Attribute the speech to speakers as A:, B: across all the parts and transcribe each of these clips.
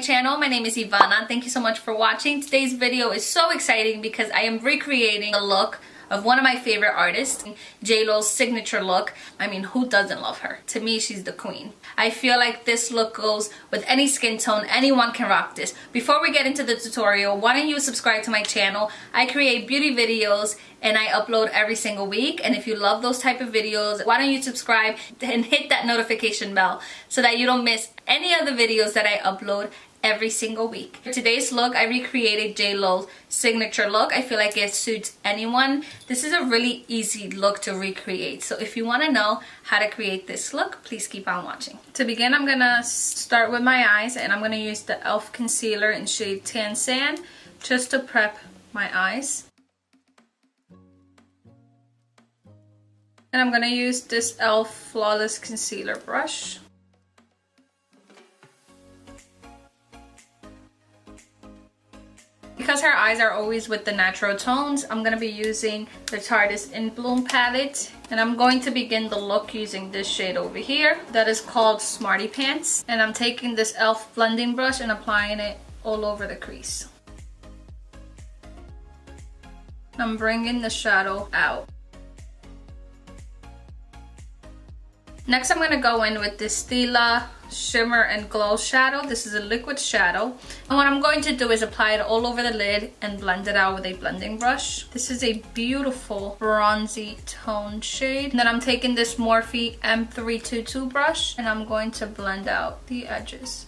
A: channel. My name is Ylbana. Thank you so much for watching. Today's video is so exciting because I am recreating a look of one of my favorite artists, J.Lo's signature look. I mean, who doesn't love her? To me, she's the queen. I feel like this look goes with any skin tone. Anyone can rock this. Before we get into the tutorial, why don't you subscribe to my channel? I create beauty videos and I upload every single week. And if you love those type of videos, why don't you subscribe and hit that notification bell so that you don't miss any of the videos that I upload every single week. For today's look, I recreated J.Lo's signature look. I feel like it suits anyone. This is a really easy look to recreate. So if you want to know how to create this look, please keep on watching. To begin, I'm gonna start with my eyes and I'm gonna use the e.l.f. concealer in shade Tan Sand just to prep my eyes. And I'm gonna use this e.l.f. Flawless Concealer brush. Because her eyes are always with the natural tones, I'm going to be using the Tarte In Bloom palette. And I'm going to begin the look using this shade over here that is called Smarty Pants. And I'm taking this e.l.f. blending brush and applying it all over the crease. I'm bringing the shadow out. Next, I'm going to go in with this Stila Shimmer and Glow shadow. This is a liquid shadow. And what I'm going to do is apply it all over the lid and blend it out with a blending brush. This is a beautiful bronzy tone shade. And then I'm taking this Morphe M322 brush and I'm going to blend out the edges.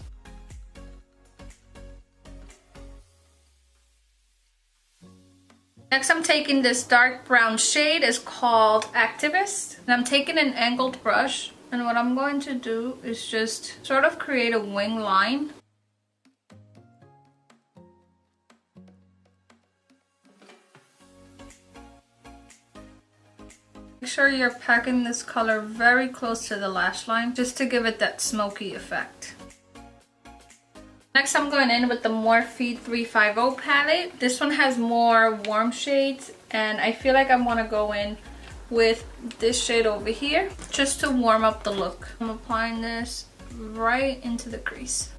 A: Next, I'm taking this dark brown shade. It's called Activist. And I'm taking an angled brush. And what I'm going to do is just sort of create a wing line. Make sure you're packing this color very close to the lash line just to give it that smoky effect. Next, I'm going in with the Morphe 350 palette. This one has more warm shades and I feel like I want to go in with this shade over here just to warm up the look. I'm applying this right into the crease.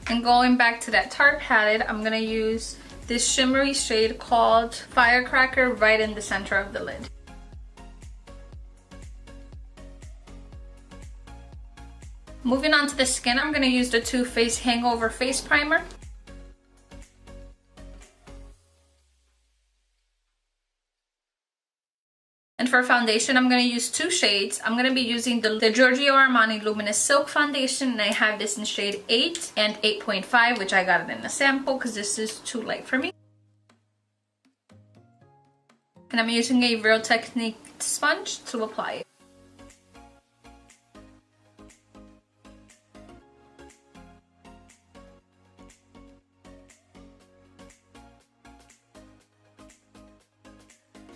A: And going back to that Tarte palette, I'm going to use this shimmery shade called Firecracker right in the center of the lid. Moving on to the skin, I'm going to use the Too Faced Hangover Face Primer. And for foundation, I'm going to use two shades. I'm going to be using the Giorgio Armani Luminous Silk Foundation, and I have this in shade 8 and 8.5, which I got it in a sample because this is too light for me. And I'm using a Real Technique sponge to apply it.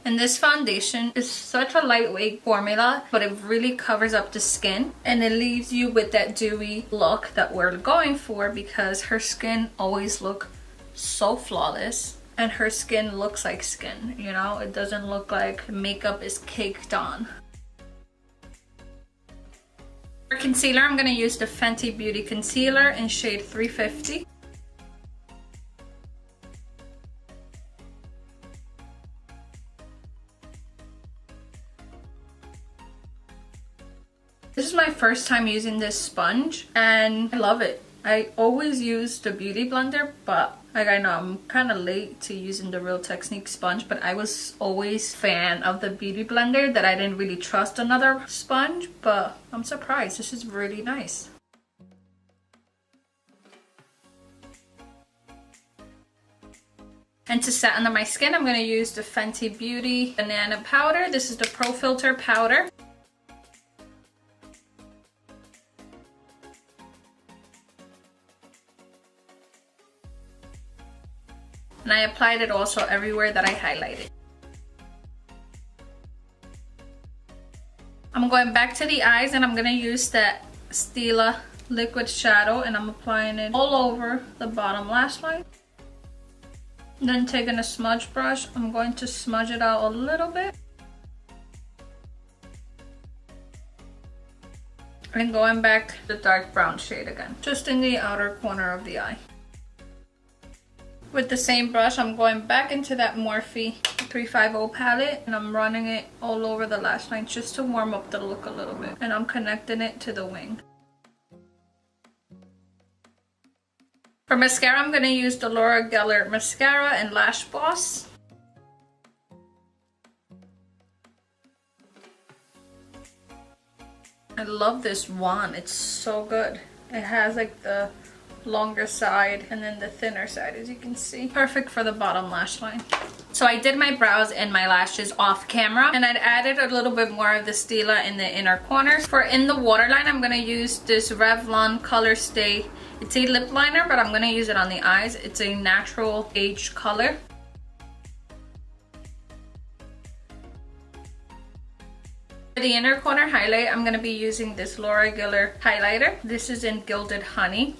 A: And this foundation is such a lightweight formula, but it really covers up the skin and it leaves you with that dewy look that we're going for because her skin always looks so flawless and her skin looks like skin, you know? It doesn't look like makeup is caked on. For concealer, I'm going to use the Fenty Beauty Concealer in shade 350. This is my first time using this sponge and I love it. I always use the Beauty Blender, but like I know I'm kind of late to using the Real Technique sponge, but I was always a fan of the Beauty Blender that I didn't really trust another sponge, but I'm surprised. This is really nice. And to set under my skin, I'm going to use the Fenty Beauty Banana Powder. This is the Pro Filter Powder. And I applied it also everywhere that I highlighted. I'm going back to the eyes and I'm going to use that Stila liquid shadow and I'm applying it all over the bottom lash line. Then taking a smudge brush, I'm going to smudge it out a little bit. And going back the dark brown shade again, just in the outer corner of the eye. With the same brush, I'm going back into that Morphe 350 palette and I'm running it all over the lash line just to warm up the look a little bit. And I'm connecting it to the wing. For mascara, I'm going to use the Laura Geller Mascara and Lash Boss. I love this wand, it's so good. It has like the longer side and then the thinner side, as you can see. Perfect for the bottom lash line. So I did my brows and my lashes off camera, and I'd added a little bit more of the Stila in the inner corners. For in the waterline, I'm going to use this Revlon Color Stay. It's a lip liner, but I'm going to use it on the eyes. It's a natural age color. For the inner corner highlight, I'm going to be using this Laura Geller highlighter. This is in Gilded Honey.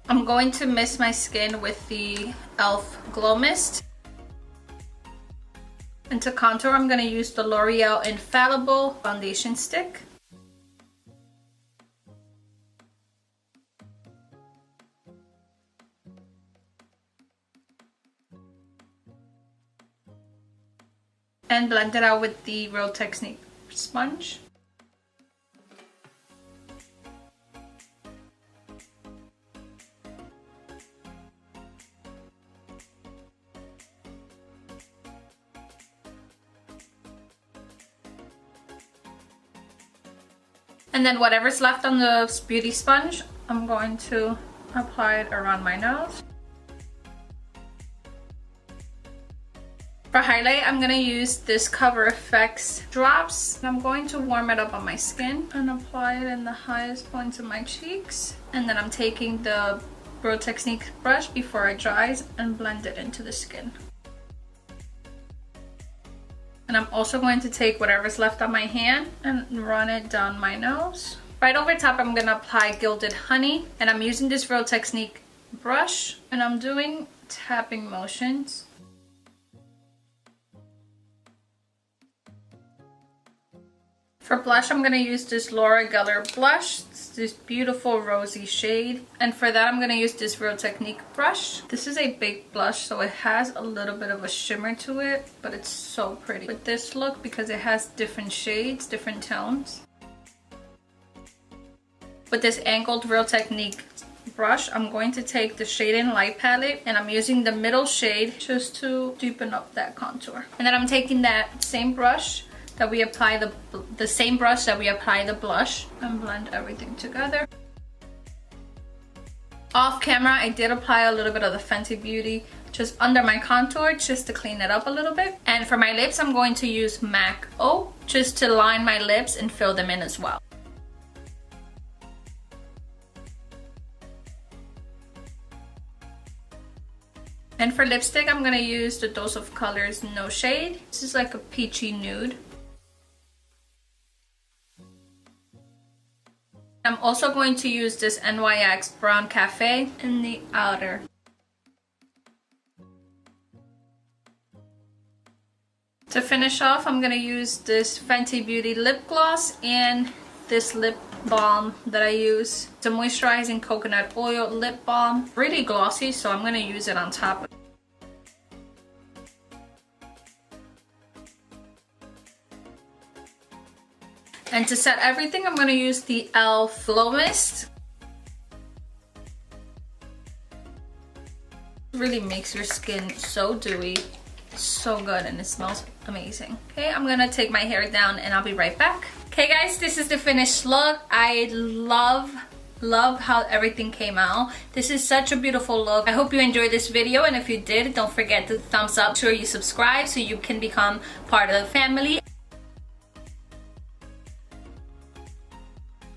A: I'm going to mist my skin with the e.l.f. Glow Mist. And to contour, I'm going to use the L'Oreal Infallible Foundation Stick. And blend it out with the Real Technique sponge. And then whatever's left on the beauty sponge, I'm going to apply it around my nose. For highlight, I'm going to use this Cover FX drops. I'm going to warm it up on my skin and apply it in the highest points of my cheeks. And then I'm taking the Real Technique brush before it dries and blend it into the skin. And I'm also going to take whatever's left on my hand and run it down my nose. Right over top, I'm going to apply Gilded Honey. And I'm using this Real Technique brush. And I'm doing tapping motions. For blush, I'm going to use this Laura Geller blush. It's this beautiful rosy shade. And for that, I'm going to use this Real Technique brush. This is a big blush, so it has a little bit of a shimmer to it, but it's so pretty with this look because it has different shades, different tones. With this angled Real Technique brush, I'm going to take the Shade and Light palette and I'm using the middle shade just to deepen up that contour. And then I'm taking that same brush that we apply the same brush that we apply the blush and blend everything together. Off camera, I did apply a little bit of the Fenty Beauty just under my contour just to clean it up a little bit. And for my lips, I'm going to use MAC O just to line my lips and fill them in as well. And for lipstick, I'm gonna use the Dose of Colors No Shade. This is like a peachy nude. I'm also going to use this NYX Brown Cafe in the outer. To finish off, I'm going to use this Fenty Beauty lip gloss and this lip balm that I use. It's a moisturizing coconut oil lip balm. Really glossy, so I'm going to use it on top. And to set everything, I'm going to use the e.l.f. Glow Mist. It really makes your skin so dewy, so good, and it smells amazing. Okay, I'm going to take my hair down and I'll be right back. Okay guys, this is the finished look. I love how everything came out. This is such a beautiful look. I hope you enjoyed this video, and if you did, don't forget to thumbs up. Make sure you subscribe so you can become part of the family.